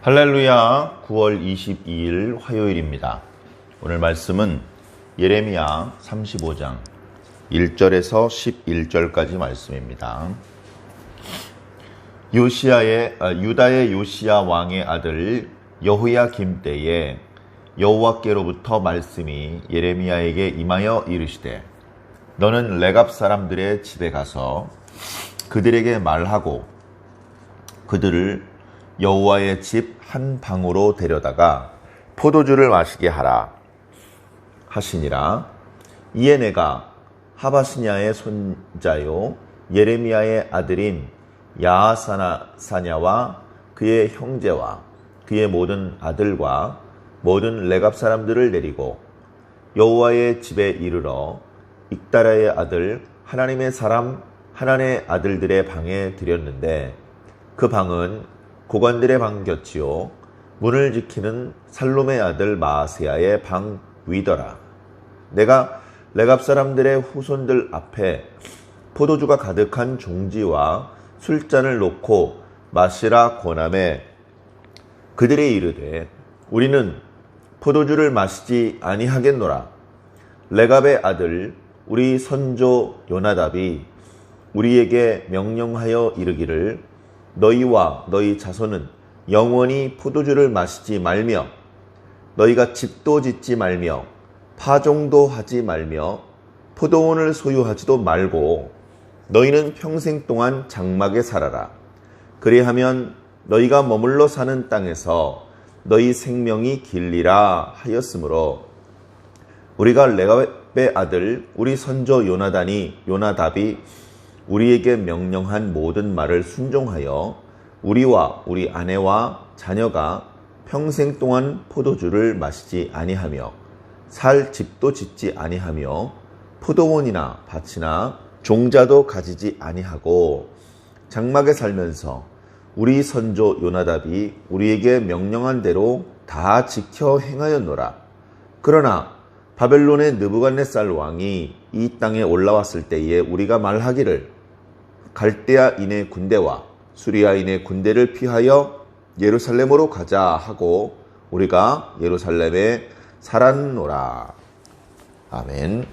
할렐루야. 9월 22일 화요일입니다. 오늘 말씀은 예레미야 35장 1절에서 11절까지 말씀입니다. 유다의 요시야 왕의 아들 여호야김 때에 여호와께로부터 말씀이 예레미야에게 임하여 이르시되, 너는 레갑 사람들의 집에 가서 그들에게 말하고 그들을 여호와의 집 한 방으로 데려다가 포도주를 마시게 하라 하시니라. 이에 내가 하바시냐의 손자요 예레미야의 아들인 야하사냐와 그의 형제와 그의 모든 아들과 모든 레갑 사람들을 데리고 여호와의 집에 이르러 익다라의 아들 하나님의 사람 하나님의 아들들의 방에 들였는데, 그 방은 고관들의 방 곁이요 문을 지키는 살룸의 아들 마아세야의 방 위더라. 내가 레갑 사람들의 후손들 앞에 포도주가 가득한 종지와 술잔을 놓고 마시라 권하매, 그들이 이르되 우리는 포도주를 마시지 아니하겠노라. 레갑의 아들 우리 선조 요나답이 우리에게 명령하여 이르기를, 너희와 너희 자손은 영원히 포도주를 마시지 말며 너희가 집도 짓지 말며 파종도 하지 말며 포도원을 소유하지도 말고 너희는 평생 동안 장막에 살아라. 그리하면 너희가 머물러 사는 땅에서 너희 생명이 길리라 하였으므로, 우리가 레갑의 아들 우리 선조 요나답이 우리에게 명령한 모든 말을 순종하여 우리와 우리 아내와 자녀가 평생 동안 포도주를 마시지 아니하며 살 집도 짓지 아니하며 포도원이나 밭이나 종자도 가지지 아니하고 장막에 살면서 우리 선조 요나답이 우리에게 명령한 대로 다 지켜 행하였노라. 그러나 바벨론의 느부갓네살 왕이 이 땅에 올라왔을 때에 우리가 말하기를, 갈대아인의 군대와 수리아인의 군대를 피하여 예루살렘으로 가자 하고 우리가 예루살렘에 살았노라. 아멘.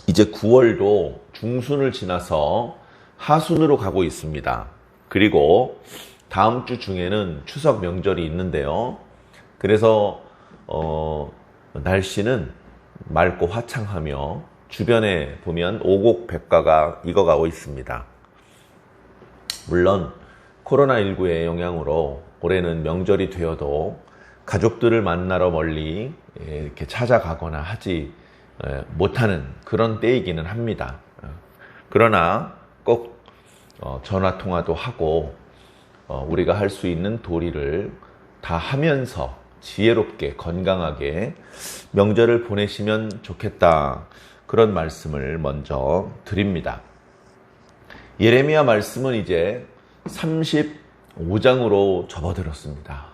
이제 9월도 중순을 지나서 하순으로 가고 있습니다. 그리고 다음 주 중에는 추석 명절이 있는데요. 그래서 날씨는 맑고 화창하며 주변에 보면 오곡백과가 익어가고 있습니다. 물론 코로나19의 영향으로 올해는 명절이 되어도 가족들을 만나러 멀리 이렇게 찾아가거나 하지 못하는 그런 때이기는 합니다. 그러나 꼭 전화통화도 하고 우리가 할 수 있는 도리를 다 하면서 지혜롭게 건강하게 명절을 보내시면 좋겠다, 그런 말씀을 먼저 드립니다. 예레미야 말씀은 이제 35장으로 접어들었습니다.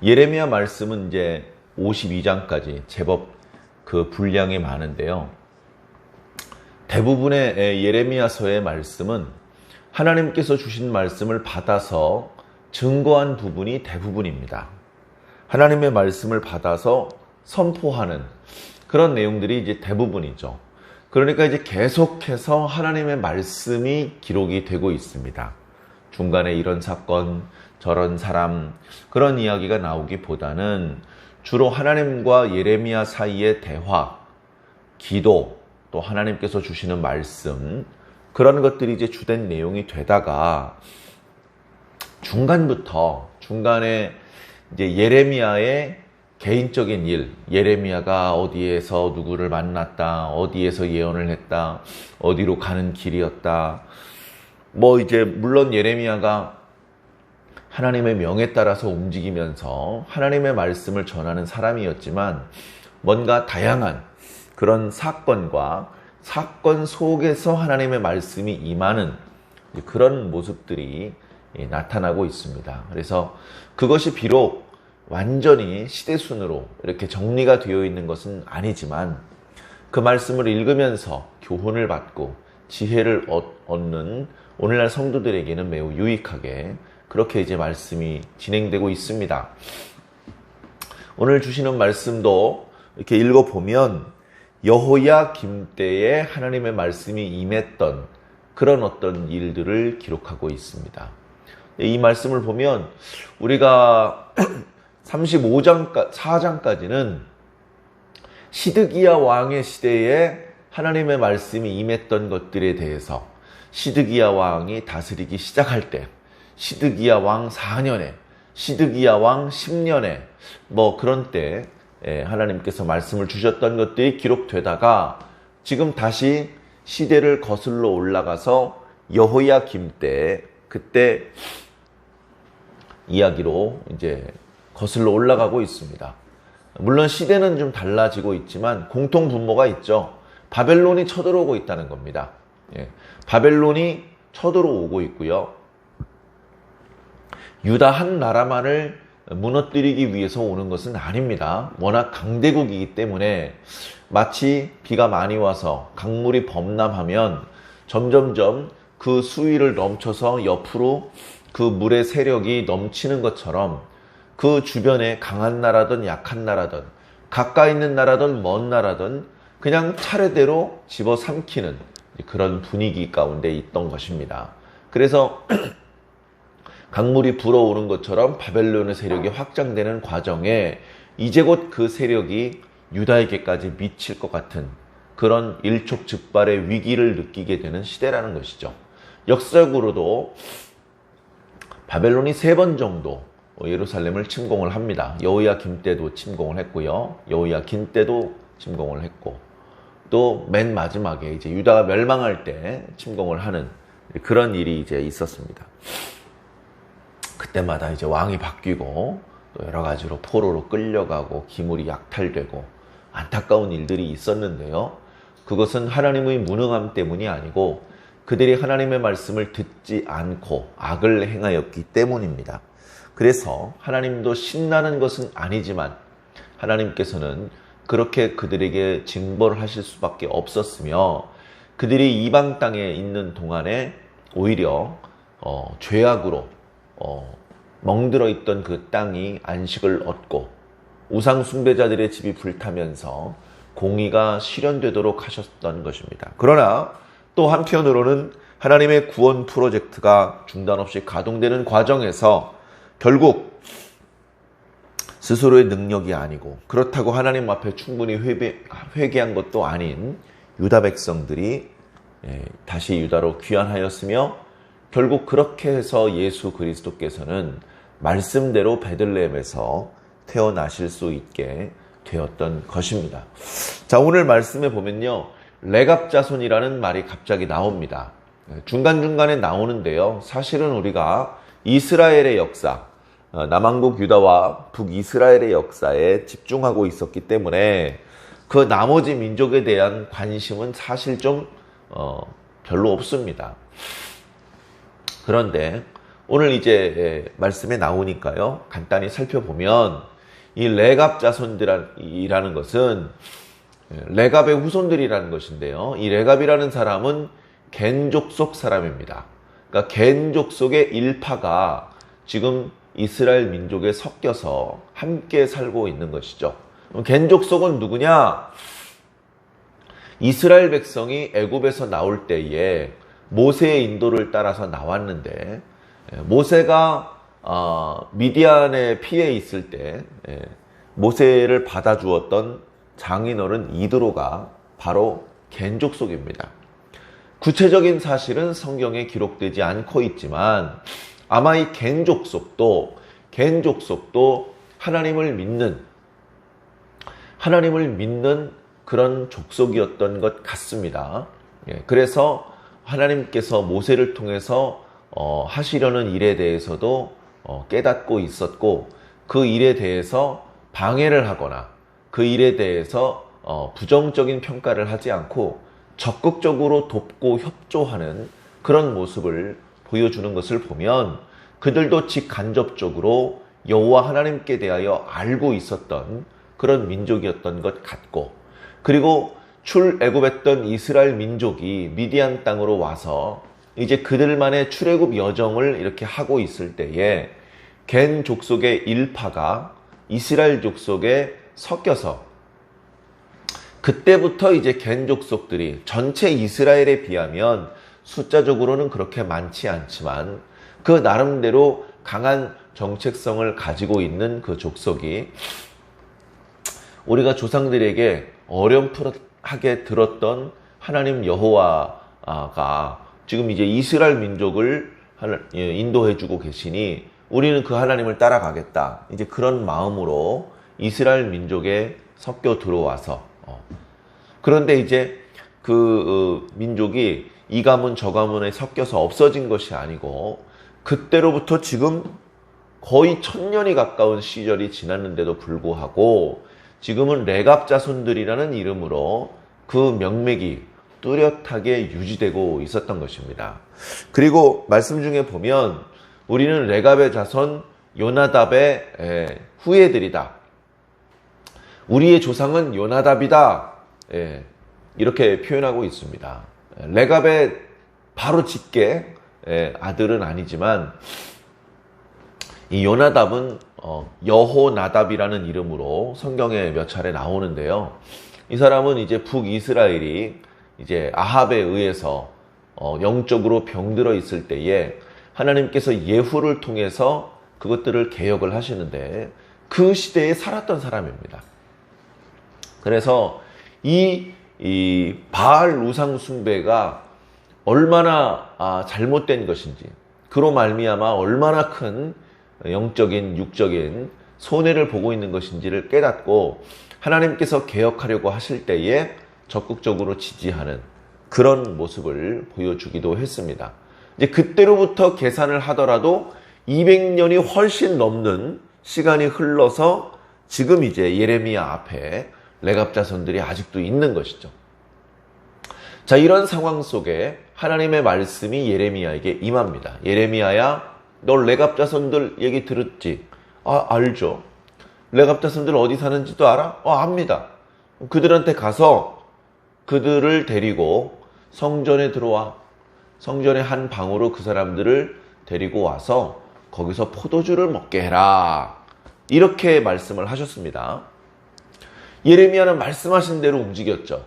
예레미야 말씀은 이제 52장까지 제법 그 분량이 많은데요. 대부분의 예레미야서의 말씀은 하나님께서 주신 말씀을 받아서 증거한 부분이 대부분입니다. 하나님의 말씀을 받아서 선포하는 그런 내용들이 이제 대부분이죠. 그러니까 이제 계속해서 하나님의 말씀이 기록이 되고 있습니다. 중간에 이런 사건, 저런 사람, 그런 이야기가 나오기보다는 주로 하나님과 예레미야 사이의 대화, 기도, 또 하나님께서 주시는 말씀, 그런 것들이 이제 주된 내용이 되다가 중간에 이제 예레미야의 개인적인 일, 예레미야가 어디에서 누구를 만났다, 어디에서 예언을 했다, 어디로 가는 길이었다. 이제 물론 예레미야가 하나님의 명에 따라서 움직이면서 하나님의 말씀을 전하는 사람이었지만, 뭔가 다양한 그런 사건과 사건 속에서 하나님의 말씀이 임하는 그런 모습들이 나타나고 있습니다. 그래서 그것이 비록 완전히 시대순으로 이렇게 정리가 되어 있는 것은 아니지만 그 말씀을 읽으면서 교훈을 받고 지혜를 얻는 오늘날 성도들에게는 매우 유익하게 그렇게 이제 말씀이 진행되고 있습니다. 오늘 주시는 말씀도 이렇게 읽어보면 여호야김 때에 하나님의 말씀이 임했던 그런 어떤 일들을 기록하고 있습니다. 이 말씀을 보면 우리가 4장까지는 시드기야 왕의 시대에 하나님의 말씀이 임했던 것들에 대해서 시드기야 왕이 다스리기 시작할 때, 시드기야 왕 4년에, 시드기야 왕 10년에 그런 때 하나님께서 말씀을 주셨던 것들이 기록되다가 지금 다시 시대를 거슬러 올라가서 여호야김 때, 그때 이야기로 이제 거슬러 올라가고 있습니다. 물론 시대는 좀 달라지고 있지만 공통 분모가 있죠. 바벨론이 쳐들어오고 있다는 겁니다. 바벨론이 쳐들어오고 있고요. 유다 한 나라만을 무너뜨리기 위해서 오는 것은 아닙니다. 워낙 강대국이기 때문에 마치 비가 많이 와서 강물이 범람하면 점점점 그 수위를 넘쳐서 옆으로 그 물의 세력이 넘치는 것처럼 그 주변에 강한 나라든 약한 나라든 가까이 있는 나라든 먼 나라든 그냥 차례대로 집어삼키는 그런 분위기 가운데 있던 것입니다. 그래서 강물이 불어오른 것처럼 바벨론의 세력이 확장되는 과정에 이제 곧 그 세력이 유다에게까지 미칠 것 같은 그런 일촉즉발의 위기를 느끼게 되는 시대라는 것이죠. 역사적으로도 바벨론이 3번 정도 예루살렘을 침공을 합니다. 여호야김 때도 침공을 했고요. 여호야긴 때도 침공을 했고 또 맨 마지막에 이제 유다가 멸망할 때 침공을 하는 그런 일이 이제 있었습니다. 그때마다 이제 왕이 바뀌고 또 여러 가지로 포로로 끌려가고 기물이 약탈되고 안타까운 일들이 있었는데요. 그것은 하나님의 무능함 때문이 아니고 그들이 하나님의 말씀을 듣지 않고 악을 행하였기 때문입니다. 그래서 하나님도 신나는 것은 아니지만 하나님께서는 그렇게 그들에게 징벌을 하실 수밖에 없었으며 그들이 이방 땅에 있는 동안에 오히려 죄악으로 멍들어 있던 그 땅이 안식을 얻고 우상 숭배자들의 집이 불타면서 공의가 실현되도록 하셨던 것입니다. 그러나 또 한편으로는 하나님의 구원 프로젝트가 중단 없이 가동되는 과정에서 결국 스스로의 능력이 아니고 그렇다고 하나님 앞에 충분히 회개한 것도 아닌 유다 백성들이 다시 유다로 귀환하였으며 결국 그렇게 해서 예수 그리스도께서는 말씀대로 베들레헴에서 태어나실 수 있게 되었던 것입니다. 자, 오늘 말씀에 보면요. 레갑 자손이라는 말이 갑자기 나옵니다. 중간중간에 나오는데요. 사실은 우리가 이스라엘의 역사, 남왕국 유다와 북이스라엘의 역사에 집중하고 있었기 때문에 그 나머지 민족에 대한 관심은 사실 좀 별로 없습니다. 그런데 오늘 이제 말씀에 나오니까요. 간단히 살펴보면 이 레갑 자손들이라는 것은 레갑의 후손들이라는 것인데요. 이 레갑이라는 사람은 겐 족속 사람입니다. 그러니까 겐 족속의 일파가 지금 이스라엘 민족에 섞여서 함께 살고 있는 것이죠. 겐 족속은 누구냐? 이스라엘 백성이 애굽에서 나올 때에 모세의 인도를 따라서 나왔는데 모세가 미디안에 피해 있을 때 모세를 받아주었던 장인어른 이드로가 바로 겐 족속입니다. 구체적인 사실은 성경에 기록되지 않고 있지만 아마 이 겐 족속도 하나님을 믿는 그런 족속이었던 것 같습니다. 그래서 하나님께서 모세를 통해서 하시려는 일에 대해서도 깨닫고 있었고 그 일에 대해서 방해를 하거나 그 일에 대해서 부정적인 평가를 하지 않고 적극적으로 돕고 협조하는 그런 모습을 보여주는 것을 보면 그들도 직간접적으로 여호와 하나님께 대하여 알고 있었던 그런 민족이었던 것 같고 그리고 출애굽했던 이스라엘 민족이 미디안 땅으로 와서 이제 그들만의 출애굽 여정을 이렇게 하고 있을 때에 겐 족속의 일파가 이스라엘 족속에 섞여서 그때부터 이제 겐 족속들이 전체 이스라엘에 비하면 숫자적으로는 그렇게 많지 않지만 그 나름대로 강한 정체성을 가지고 있는 그 족속이 우리가 조상들에게 어렴풋하게 들었던 하나님 여호와가 지금 이제 이스라엘 민족을 인도해주고 계시니 우리는 그 하나님을 따라가겠다. 이제 그런 마음으로 이스라엘 민족에 섞여 들어와서 그런데 이제 그 민족이 이 가문 저 가문에 섞여서 없어진 것이 아니고 그때로부터 지금 거의 1000년이 가까운 시절이 지났는데도 불구하고 지금은 레갑 자손들이라는 이름으로 그 명맥이 뚜렷하게 유지되고 있었던 것입니다. 그리고 말씀 중에 보면 우리는 레갑의 자손 요나답의 후예들이다. 우리의 조상은 요나답이다. 이렇게 표현하고 있습니다. 레갑의 바로 직계 아들은 아니지만 이 요나답은 여호나답이라는 이름으로 성경에 몇 차례 나오는데요. 이 사람은 이제 북이스라엘이 이제 아합에 의해서 영적으로 병들어 있을 때에 하나님께서 예후를 통해서 그것들을 개혁을 하시는데 그 시대에 살았던 사람입니다. 그래서 이 바알 우상 숭배가 얼마나 잘못된 것인지, 그로 말미암아 얼마나 큰 영적인 육적인 손해를 보고 있는 것인지를 깨닫고 하나님께서 개혁하려고 하실 때에 적극적으로 지지하는 그런 모습을 보여주기도 했습니다. 이제 그때로부터 계산을 하더라도 200년이 훨씬 넘는 시간이 흘러서 지금 이제 예레미야 앞에 레갑 자손들이 아직도 있는 것이죠. 자, 이런 상황 속에 하나님의 말씀이 예레미야에게 임합니다. 예레미야야, 너 레갑 자손들 얘기 들었지? 알죠. 레갑 자손들 어디 사는지도 알아? 압니다. 그들한테 가서 그들을 데리고 성전에 들어와. 성전의 한 방으로 그 사람들을 데리고 와서 거기서 포도주를 먹게 해라. 이렇게 말씀을 하셨습니다. 예레미야는 말씀하신 대로 움직였죠.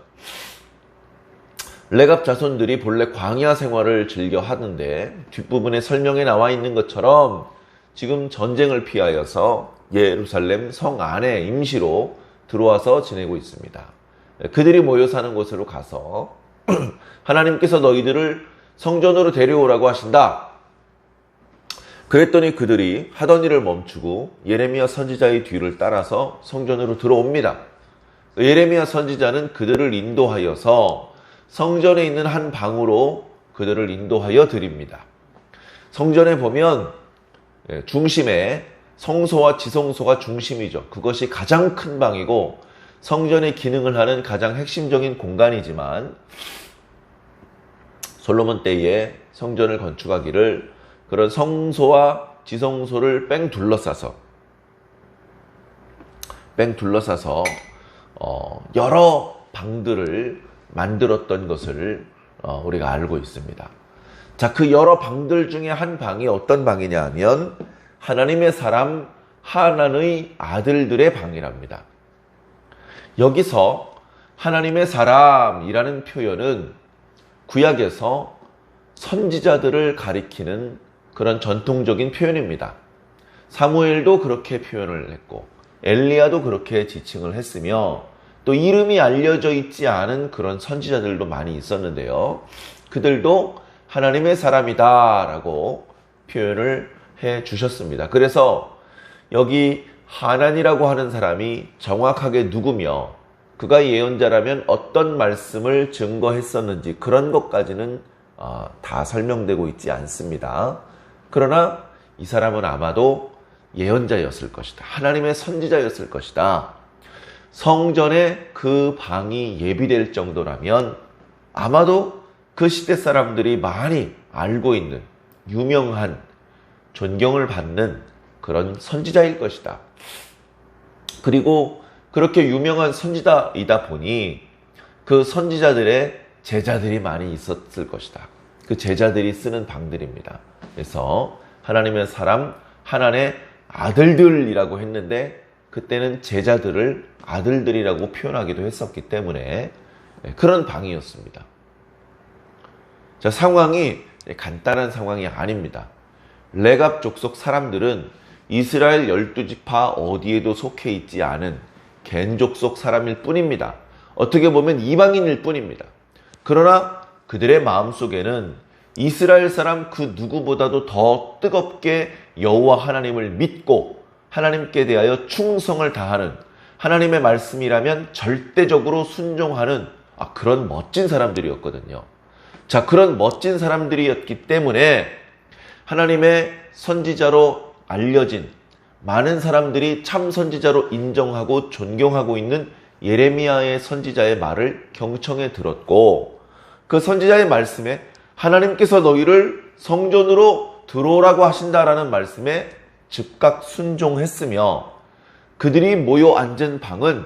레갑 자손들이 본래 광야 생활을 즐겨 하는데 뒷부분에 설명에 나와 있는 것처럼 지금 전쟁을 피하여서 예루살렘 성 안에 임시로 들어와서 지내고 있습니다. 그들이 모여 사는 곳으로 가서 하나님께서 너희들을 성전으로 데려오라고 하신다. 그랬더니 그들이 하던 일을 멈추고 예레미야 선지자의 뒤를 따라서 성전으로 들어옵니다. 예레미야 선지자는 그들을 인도하여서 성전에 있는 한 방으로 그들을 인도하여 드립니다. 성전에 보면 중심에 성소와 지성소가 중심이죠. 그것이 가장 큰 방이고 성전의 기능을 하는 가장 핵심적인 공간이지만 솔로몬 때에 성전을 건축하기를 그런 성소와 지성소를 뺑 둘러싸서 여러 방들을 만들었던 것을 우리가 알고 있습니다. 자, 그 여러 방들 중에 한 방이 어떤 방이냐 하면 하나님의 사람 하난의 아들들의 방이랍니다. 여기서 하나님의 사람이라는 표현은 구약에서 선지자들을 가리키는 그런 전통적인 표현입니다. 사무엘도 그렇게 표현을 했고 엘리야도 그렇게 지칭을 했으며 또 이름이 알려져 있지 않은 그런 선지자들도 많이 있었는데요. 그들도 하나님의 사람이다 라고 표현을 해 주셨습니다. 그래서 여기 하난이라고 하는 사람이 정확하게 누구며 그가 예언자라면 어떤 말씀을 증거했었는지 그런 것까지는 다 설명되고 있지 않습니다. 그러나 이 사람은 아마도 예언자였을 것이다. 하나님의 선지자였을 것이다. 성전에 그 방이 예비될 정도라면 아마도 그 시대 사람들이 많이 알고 있는 유명한 존경을 받는 그런 선지자일 것이다. 그리고 그렇게 유명한 선지자이다 보니 그 선지자들의 제자들이 많이 있었을 것이다. 그 제자들이 쓰는 방들입니다. 그래서 하나님의 사람 하나님의 아들들이라고 했는데 그때는 제자들을 아들들이라고 표현하기도 했었기 때문에 그런 방이었습니다. 자, 상황이 간단한 상황이 아닙니다. 레갑 족속 사람들은 이스라엘 12지파 어디에도 속해 있지 않은 겐 족속 사람일 뿐입니다. 어떻게 보면 이방인일 뿐입니다. 그러나 그들의 마음속에는 이스라엘 사람 그 누구보다도 더 뜨겁게 여호와 하나님을 믿고 하나님께 대하여 충성을 다하는, 하나님의 말씀이라면 절대적으로 순종하는 그런 멋진 사람들이었거든요. 자, 그런 멋진 사람들이었기 때문에 하나님의 선지자로 알려진 많은 사람들이 참 선지자로 인정하고 존경하고 있는 예레미야의 선지자의 말을 경청해 들었고, 그 선지자의 말씀에 하나님께서 너희를 성전으로 들어오라고 하신다라는 말씀에 즉각 순종했으며, 그들이 모여 앉은 방은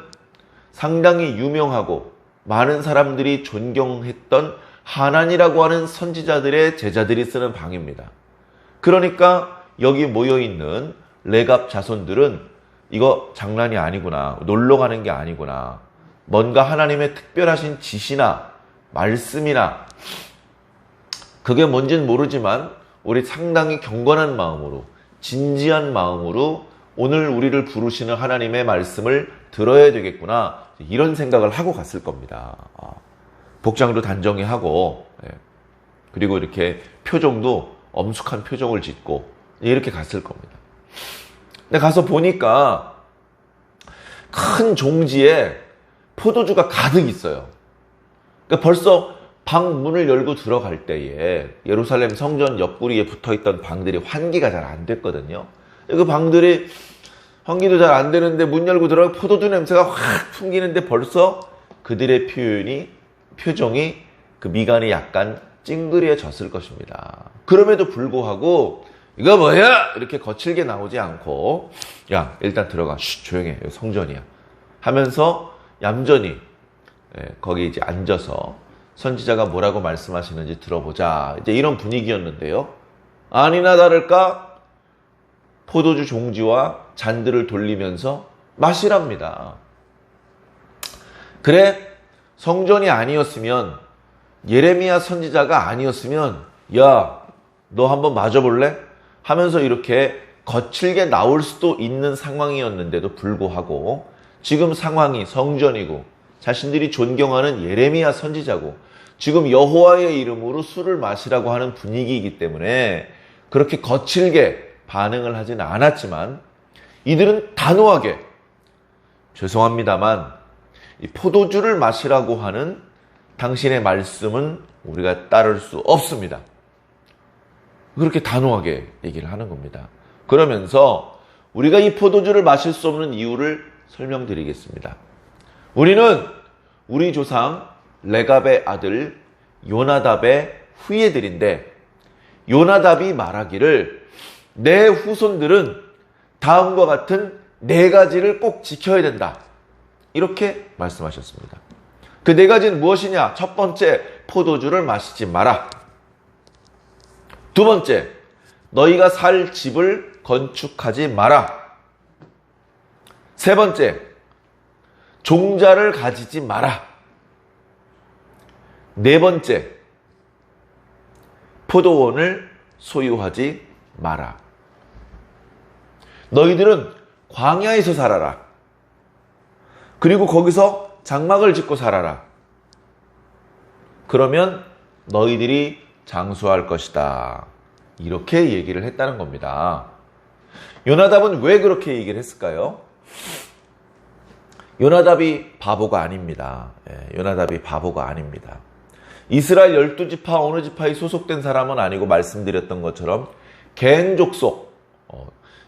상당히 유명하고 많은 사람들이 존경했던 하난이라고 하는 선지자들의 제자들이 쓰는 방입니다. 그러니까 여기 모여있는 레갑 자손들은 이거 장난이 아니구나, 놀러 가는 게 아니구나, 뭔가 하나님의 특별하신 지시나 말씀이나 그게 뭔지는 모르지만 우리 상당히 경건한 마음으로, 진지한 마음으로 오늘 우리를 부르시는 하나님의 말씀을 들어야 되겠구나, 이런 생각을 하고 갔을 겁니다. 복장도 단정히 하고, 그리고 이렇게 표정도 엄숙한 표정을 짓고 이렇게 갔을 겁니다. 근데 가서 보니까 큰 종지에 포도주가 가득 있어요. 그러니까 벌써 방 문을 열고 들어갈 때에 예루살렘 성전 옆구리에 붙어있던 방들이 환기가 잘 안 됐거든요. 그 방들이 환기도 잘 안 되는데 문 열고 들어가 포도주 냄새가 확 풍기는데 벌써 그들의 표정이 그 미간이 약간 찡그려졌을 것입니다. 그럼에도 불구하고 이거 뭐야? 이렇게 거칠게 나오지 않고, 야, 일단 들어가. 조용해. 여기 성전이야. 하면서 얌전히 거기 이제 앉아서 선지자가 뭐라고 말씀하시는지 들어보자. 이제 이런 분위기였는데요. 아니나 다를까 포도주 종지와 잔들을 돌리면서 마시랍니다. 그래, 성전이 아니었으면, 예레미야 선지자가 아니었으면, 야, 너 한번 마셔볼래? 하면서 이렇게 거칠게 나올 수도 있는 상황이었는데도 불구하고 지금 상황이 성전이고 자신들이 존경하는 예레미야 선지자고 지금 여호와의 이름으로 술을 마시라고 하는 분위기이기 때문에 그렇게 거칠게 반응을 하지는 않았지만 이들은 단호하게, 죄송합니다만 이 포도주를 마시라고 하는 당신의 말씀은 우리가 따를 수 없습니다. 그렇게 단호하게 얘기를 하는 겁니다. 그러면서 우리가 이 포도주를 마실 수 없는 이유를 설명드리겠습니다. 우리는 우리 조상 레갑의 아들 요나답의 후예들인데, 요나답이 말하기를 내 후손들은 다음과 같은 4가지를 꼭 지켜야 된다, 이렇게 말씀하셨습니다. 그 4가지는 무엇이냐? 첫 번째, 포도주를 마시지 마라. 두 번째, 너희가 살 집을 건축하지 마라. 세 번째, 종자를 가지지 마라. 네 번째, 포도원을 소유하지 마라. 너희들은 광야에서 살아라. 그리고 거기서 장막을 짓고 살아라. 그러면 너희들이 장수할 것이다. 이렇게 얘기를 했다는 겁니다. 요나답은 왜 그렇게 얘기를 했을까요? 요나답이 바보가 아닙니다. 요나답이 바보가 아닙니다. 이스라엘 12지파 어느 지파에 소속된 사람은 아니고, 말씀드렸던 것처럼 겐 족속,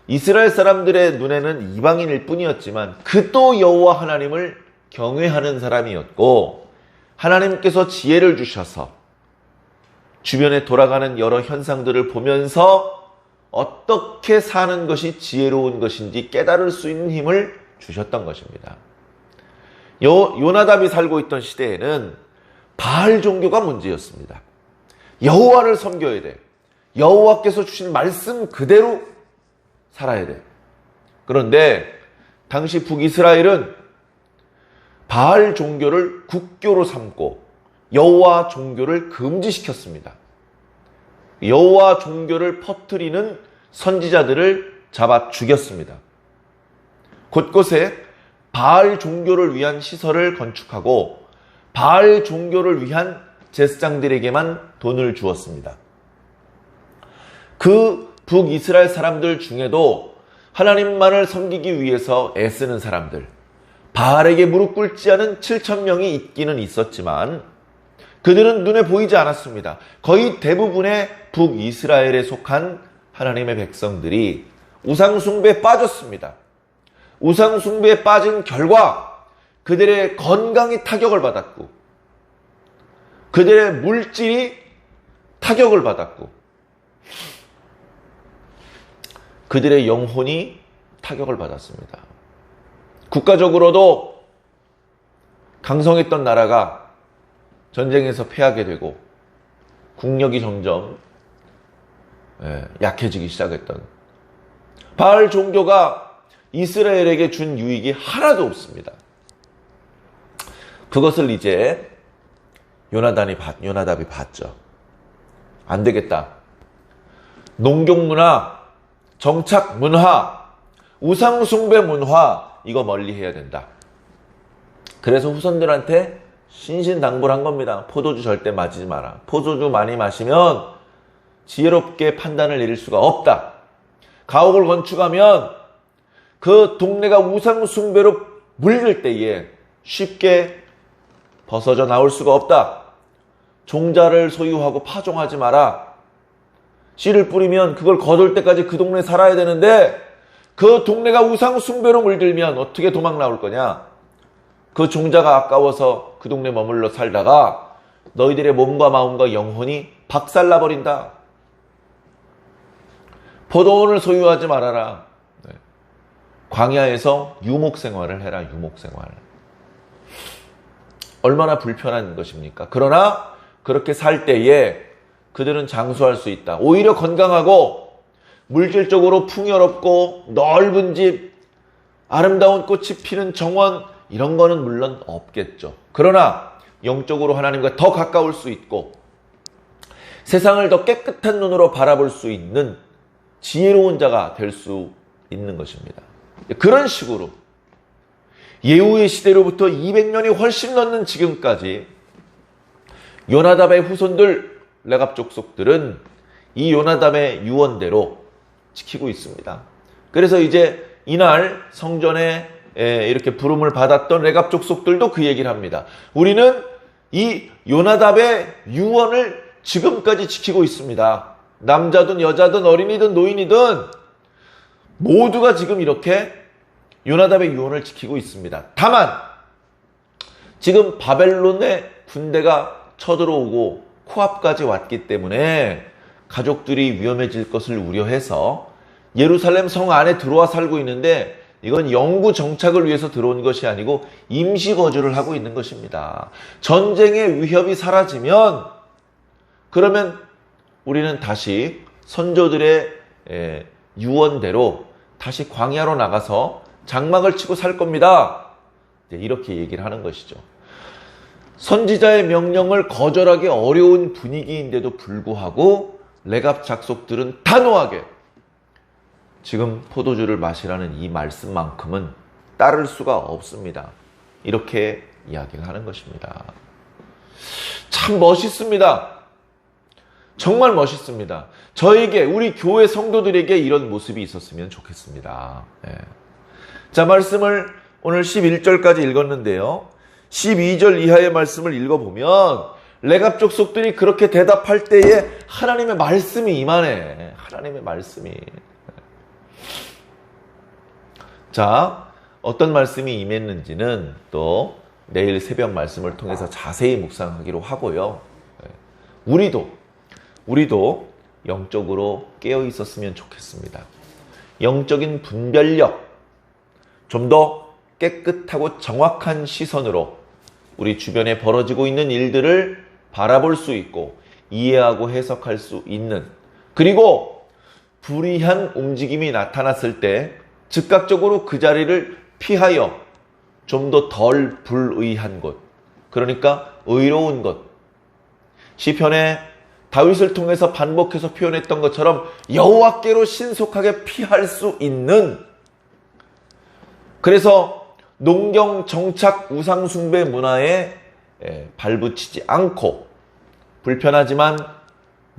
이스라엘 사람들의 눈에는 이방인일 뿐이었지만 그도 여호와 하나님을 경외하는 사람이었고, 하나님께서 지혜를 주셔서 주변에 돌아가는 여러 현상들을 보면서 어떻게 사는 것이 지혜로운 것인지 깨달을 수 있는 힘을 주셨던 것입니다. 요나답이 살고 있던 시대에는 바알 종교가 문제였습니다. 여호와를 섬겨야 돼. 여호와께서 주신 말씀 그대로 살아야 돼. 그런데 당시 북이스라엘은 바알 종교를 국교로 삼고 여호와 종교를 금지시켰습니다. 여호와 종교를 퍼뜨리는 선지자들을 잡아 죽였습니다. 곳곳에 바알 종교를 위한 시설을 건축하고 바알 종교를 위한 제사장들에게만 돈을 주었습니다. 그 북이스라엘 사람들 중에도 하나님만을 섬기기 위해서 애쓰는 사람들, 바알에게 무릎 꿇지 않은 7,000명이 있기는 있었지만 그들은 눈에 보이지 않았습니다. 거의 대부분의 북이스라엘에 속한 하나님의 백성들이 우상숭배에 빠졌습니다. 우상숭배에 빠진 결과 그들의 건강이 타격을 받았고 그들의 물질이 타격을 받았고 그들의 영혼이 타격을 받았습니다. 국가적으로도 강성했던 나라가 전쟁에서 패하게 되고 국력이 점점 약해지기 시작했던 바알 종교가 이스라엘에게 준 유익이 하나도 없습니다. 그것을 이제 요나답이 봤죠. 안 되겠다. 농경문화, 정착문화, 우상숭배 문화 이거 멀리해야 된다. 그래서 후손들한테 신신당부를 한 겁니다. 포도주 절대 마시지 마라. 포도주 많이 마시면 지혜롭게 판단을 내릴 수가 없다. 가옥을 건축하면 그 동네가 우상숭배로 물들 때에 쉽게 벗어져 나올 수가 없다. 종자를 소유하고 파종하지 마라. 씨를 뿌리면 그걸 거둘 때까지 그 동네에 살아야 되는데 그 동네가 우상숭배로 물들면 어떻게 도망 나올 거냐. 그 종자가 아까워서 그 동네에 머물러 살다가 너희들의 몸과 마음과 영혼이 박살나버린다. 포도원을 소유하지 말아라. 광야에서 유목생활을 해라. 유목생활. 얼마나 불편한 것입니까? 그러나 그렇게 살 때에 그들은 장수할 수 있다. 오히려 건강하고 물질적으로 풍요롭고 넓은 집, 아름다운 꽃이 피는 정원 이런 거는 물론 없겠죠. 그러나 영적으로 하나님과 더 가까울 수 있고 세상을 더 깨끗한 눈으로 바라볼 수 있는 지혜로운 자가 될 수 있는 것입니다. 그런 식으로 예후의 시대로부터 200년이 훨씬 넘는 지금까지 요나답의 후손들 레갑 족속들은 이 요나답의 유언대로 지키고 있습니다. 그래서 이제 이날 성전에 이렇게 부름을 받았던 레갑 족속들도 그 얘기를 합니다. 우리는 이 요나답의 유언을 지금까지 지키고 있습니다. 남자든 여자든 어린이든 노인이든 모두가 지금 이렇게 요나답의 유언을 지키고 있습니다. 다만 지금 바벨론의 군대가 쳐들어오고 코앞까지 왔기 때문에 가족들이 위험해질 것을 우려해서 예루살렘 성 안에 들어와 살고 있는데 이건 영구 정착을 위해서 들어온 것이 아니고 임시 거주를 하고 있는 것입니다. 전쟁의 위협이 사라지면 그러면 우리는 다시 선조들의 유언대로 다시 광야로 나가서 장막을 치고 살 겁니다. 이렇게 얘기를 하는 것이죠. 선지자의 명령을 거절하기 어려운 분위기인데도 불구하고 레갑 족속들은 단호하게 지금 포도주를 마시라는 이 말씀만큼은 따를 수가 없습니다. 이렇게 이야기를 하는 것입니다. 참 멋있습니다. 정말 멋있습니다. 저에게 우리 교회 성도들에게 이런 모습이 있었으면 좋겠습니다. 자, 말씀을 오늘 11절까지 읽었는데요. 12절 이하의 말씀을 읽어보면 레갑 족속들이 그렇게 대답할 때에 하나님의 말씀이 임하네. 하나님의 말씀이. 자, 어떤 말씀이 임했는지는 또 내일 새벽 말씀을 통해서 자세히 묵상하기로 하고요. 우리도 영적으로 깨어 있었으면 좋겠습니다. 영적인 분별력 좀 더 깨끗하고 정확한 시선으로 우리 주변에 벌어지고 있는 일들을 바라볼 수 있고 이해하고 해석할 수 있는, 그리고 불이한 움직임이 나타났을 때 즉각적으로 그 자리를 피하여 좀 더 덜 불의한 곳, 그러니까 의로운 곳, 시편에 다윗을 통해서 반복해서 표현했던 것처럼 여호와께로 신속하게 피할 수 있는, 그래서 농경 정착 우상 숭배 문화에 발붙이지 않고 불편하지만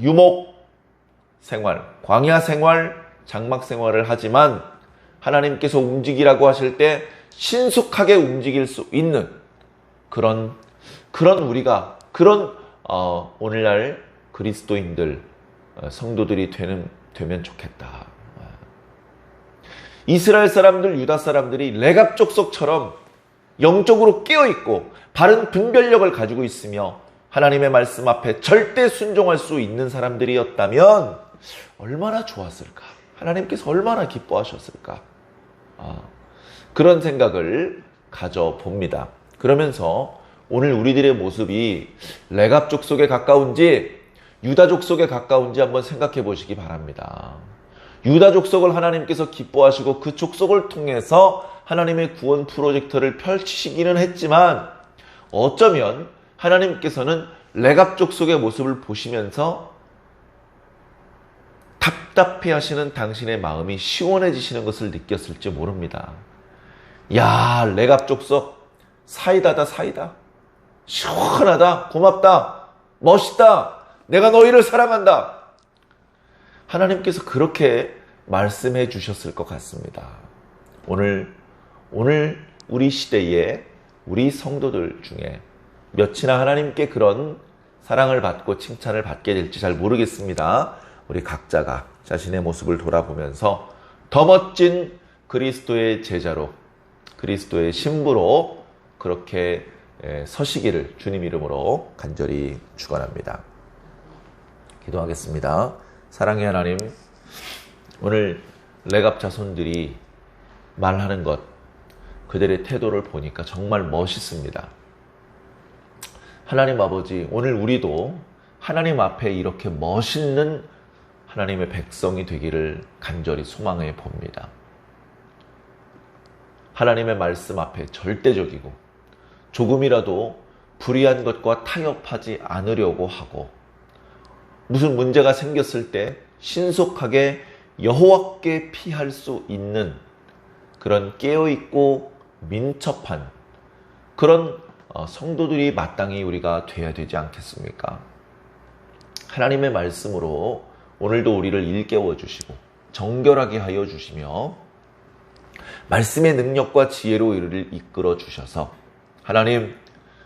유목 생활, 광야 생활, 장막 생활을 하지만 하나님께서 움직이라고 하실 때 신속하게 움직일 수 있는 그런 우리가 오늘날 그리스도인들, 성도들이 되면 좋겠다. 이스라엘 사람들, 유다 사람들이 레갑 족속처럼 영적으로 깨어있고 바른 분별력을 가지고 있으며 하나님의 말씀 앞에 절대 순종할 수 있는 사람들이었다면 얼마나 좋았을까? 하나님께서 얼마나 기뻐하셨을까? 그런 생각을 가져봅니다. 그러면서 오늘 우리들의 모습이 레갑 족속에 가까운지 유다 족속에 가까운지 한번 생각해 보시기 바랍니다. 유다 족속을 하나님께서 기뻐하시고 그 족속을 통해서 하나님의 구원 프로젝트를 펼치시기는 했지만 어쩌면 하나님께서는 레갑 족속의 모습을 보시면서 답답해 하시는 당신의 마음이 시원해지시는 것을 느꼈을지 모릅니다. 야, 레갑 족속 사이다다, 사이다. 시원하다, 고맙다, 멋있다, 내가 너희를 사랑한다. 하나님께서 그렇게 말씀해 주셨을 것 같습니다. 오늘 우리 시대에 우리 성도들 중에 몇이나 하나님께 그런 사랑을 받고 칭찬을 받게 될지 잘 모르겠습니다. 우리 각자가 자신의 모습을 돌아보면서 더 멋진 그리스도의 제자로, 그리스도의 신부로 그렇게 서시기를 주님 이름으로 간절히 축원합니다. 기도하겠습니다. 사랑의 하나님, 오늘 레갑 자손들이 말하는 것, 그들의 태도를 보니까 정말 멋있습니다. 하나님 아버지, 오늘 우리도 하나님 앞에 이렇게 멋있는 하나님의 백성이 되기를 간절히 소망해 봅니다. 하나님의 말씀 앞에 절대적이고 조금이라도 불의한 것과 타협하지 않으려고 하고 무슨 문제가 생겼을 때 신속하게 여호와께 피할 수 있는 그런 깨어있고 민첩한 그런 성도들이 마땅히 우리가 돼야 되지 않겠습니까? 하나님의 말씀으로 오늘도 우리를 일깨워 주시고 정결하게 하여 주시며 말씀의 능력과 지혜로 우리를 이끌어 주셔서 하나님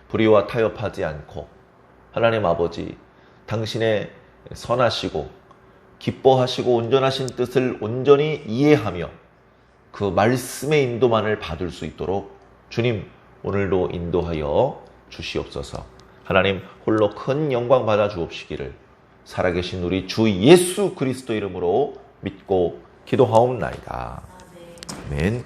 불의와 타협하지 않고 하나님 아버지 당신의 선하시고 기뻐하시고 온전하신 뜻을 온전히 이해하며 그 말씀의 인도만을 받을 수 있도록 주님 오늘도 인도하여 주시옵소서. 하나님 홀로 큰 영광 받아 주옵시기를 살아계신 우리 주 예수 그리스도 이름으로 믿고 기도하옵나이다. 아멘.